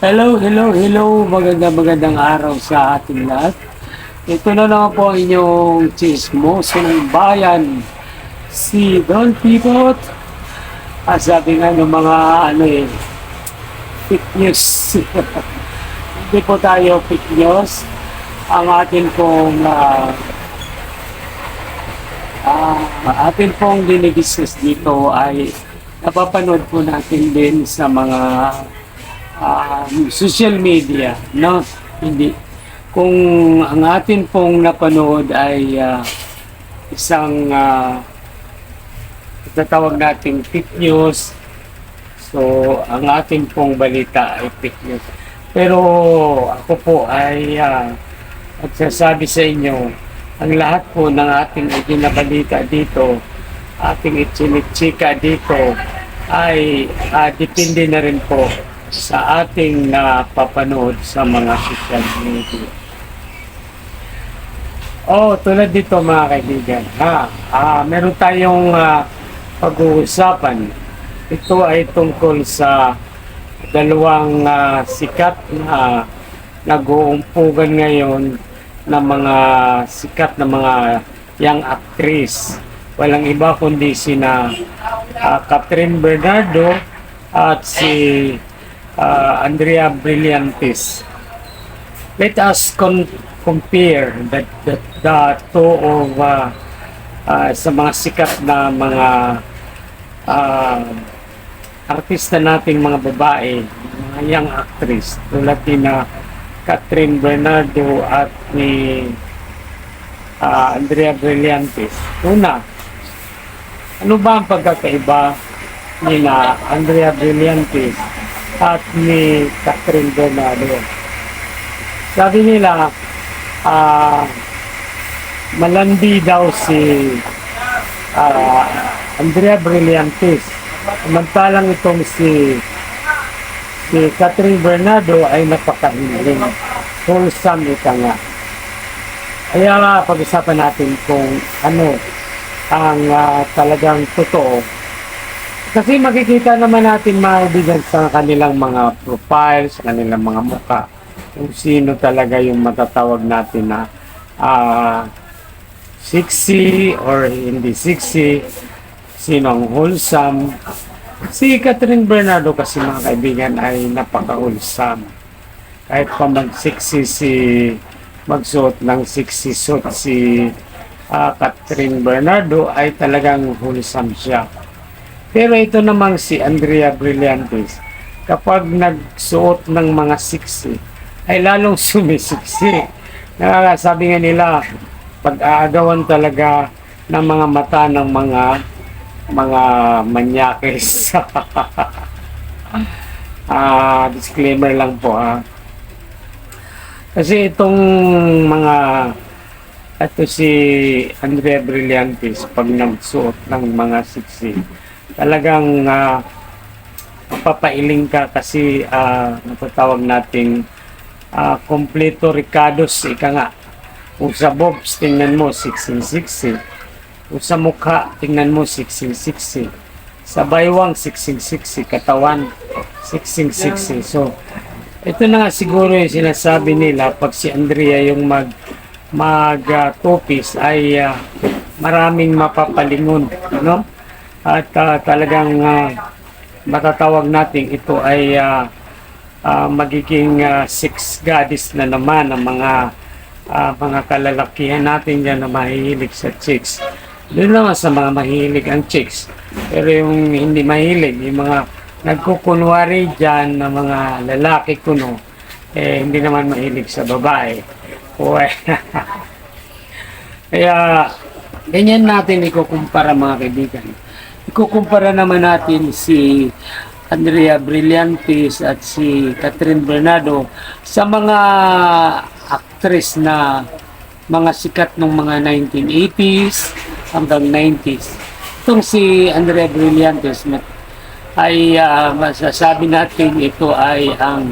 Hello. Magandang araw sa ating lahat. Ito na naman po ang inyong chismosong bayan, si Don Pipot. Sabi nga ng mga fake news. Hindi po tayo fake news. Ang atin pong dinidiscuss dito ay napapanood po natin din sa mga social media, no? Hindi. Kung ang atin pong napanood ay isang tatawag nating fake news, so ang atin pong balita ay fake news. Pero ako po ay magsasabi sa inyo, ang lahat po ng ating ibinabalita dito, ating itsinitsika dito, ay depende na rin po sa ating napapanood sa mga social media. Tulad dito mga kaibigan, meron tayong pag-uusapan. Ito ay tungkol sa dalawang sikat na nag-uumpugan ngayon na mga sikat na mga young actress. Walang iba kundi sina Catherine Bernardo at si Andrea Brillantes. Let us compare the two of sa mga sikat na mga artista nating mga babae, mga young actress tulad ni Catherine Bernardo at ni Andrea Brillantes. Una, ano ba ang pagkakaiba ni Andrea Brillantes at ni Catherine Bernardo? Sabi nila, malandi daw si Andrea Brillantes. Samantalang itong si Catherine Bernardo ay napakahiling. Wholesome ika nga. Kaya pag-usapan natin kung ano ang talagang totoo. Kasi makikita naman natin maibigan sa kanilang mga profiles, sa kanilang mga mukha, kung sino talaga yung matatawag natin na sexy or hindi sexy, sino ang wholesome. Si Catherine Bernardo kasi mga kaibigan ay napaka-wholesome. Kahit pa mag-sexy magsuot ng sexy suit si Catherine Bernardo ay talagang wholesome siya. Pero ito namang si Andrea Brillantes, kapag nagsuot ng mga sexy, ay lalong sumisiksi. Sabi nga nila, pag-aagawan talaga ng mga mata ng mga manyakis. Disclaimer lang po Kasi itong ito si Andrea Brillantes, pag nagsuot ng mga sexy, talagang papailing ka kasi natatawag natin kompleto ricados, ika nga. Kung sa bobs, tingnan mo, siksing-siksi. Kung sa mukha, tingnan mo, siksing-siksi. Sa baywang, siksing-siksi. Katawan, siksing-siksi. So, ito na nga siguro yung sinasabi nila, pag si Andrea yung mag-topis ay maraming mapapalingon, no? At talagang matatawag natin ito ay magiging sex goddess na naman ang mga kalalakihan natin dyan na mahihilig sa chicks. Doon naman sa mga mahihilig ang chicks. Pero yung hindi mahilig, yung mga nagkukunwari dyan na mga lalaki kuno, hindi naman mahilig sa babae. Kaya ganyan natin ikukumpara mga kaibigan. Ikukumpara naman natin si Andrea Brillantes at si Catherine Bernardo sa mga actress na mga sikat ng mga 1980s hanggang 90s. Itong si Andrea Brillantes ay masasabi natin ito ay ang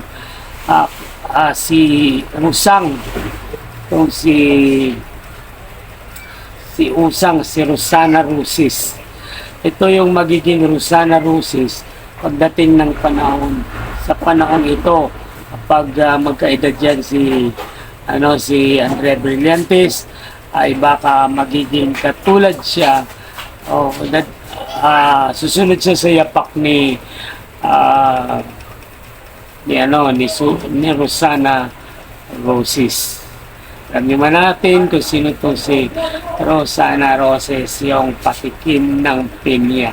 si Usang. Itong si Usang, si Rosana Rusis. Ito yung magiging Rosana Rusis pagdating ng panahon. Sa panahon ito, kapag magkaedad yan si Andrea Brillantes, ay baka magiging katulad siya o susunod siya sa yapak ah, ni Rosana Roses. Alam naman natin kung sino to si Rosana Roses, yung patikim ng pinya.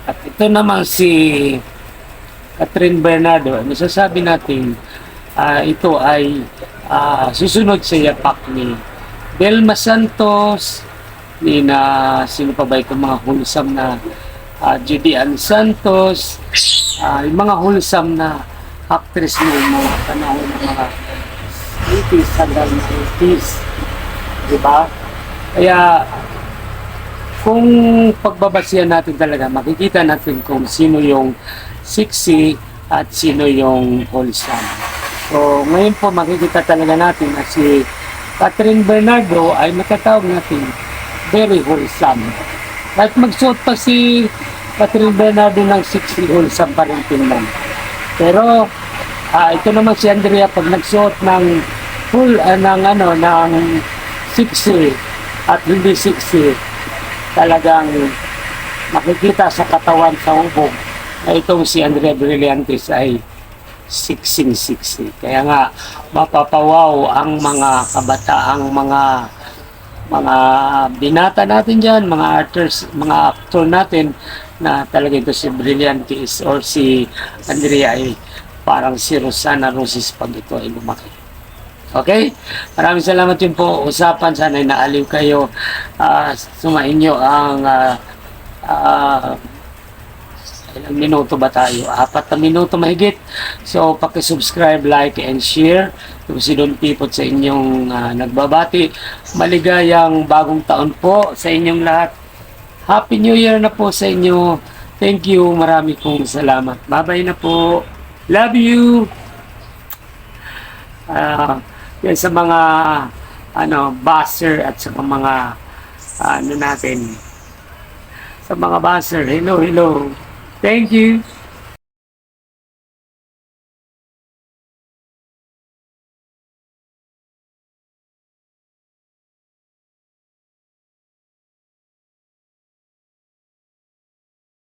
At ito naman si Catherine Bernardo, masasabi natin ito ay susunod sa yapak ni Delma Santos, sino pa ba itong mga wholesome na Judy Ann Santos, yung mga wholesome na actress noong mga panahon ng mga 80s hanggang 80s. Diba? Kaya, kung pagbabasihan natin talaga, makikita natin kung sino yung sexy at sino yung wholesome. So, ngayon po makikita talaga natin na si Catherine Bernardo ay matatawag natin very wholesome. Kahit magsuot pa si Catherine Bernardo ng sexy, wholesome pa rin tingnan. Pero, ito naman si Andrea pag nagsuot ng ng sexy at hindi sexy, talagang makikita sa katawan sa hubog na itong si Andrea Brillantes ay sexy. Kaya nga, mapapawaw ang mga kabataang mga binata natin dyan, mga actor natin na talaga ito si Brillantes or si Andrea ay parang si Rosana Roses pag ito ay lumaki. Okay? Maraming salamat yun po. Usapan, sana naaliw kayo. Sumain nyo ang ilang minuto ba tayo? 4 na minuto mahigit. So, paki-subscribe, like, and share. Kung si Don Pipot sa inyong nagbabati. Maligayang bagong taon po sa inyong lahat. Happy New Year na po sa inyo. Thank you. Marami pong salamat. Bye-bye na po. Love you. Yan sa mga buzzer at sa mga natin. Sa mga buzzer. Hello. Thank you.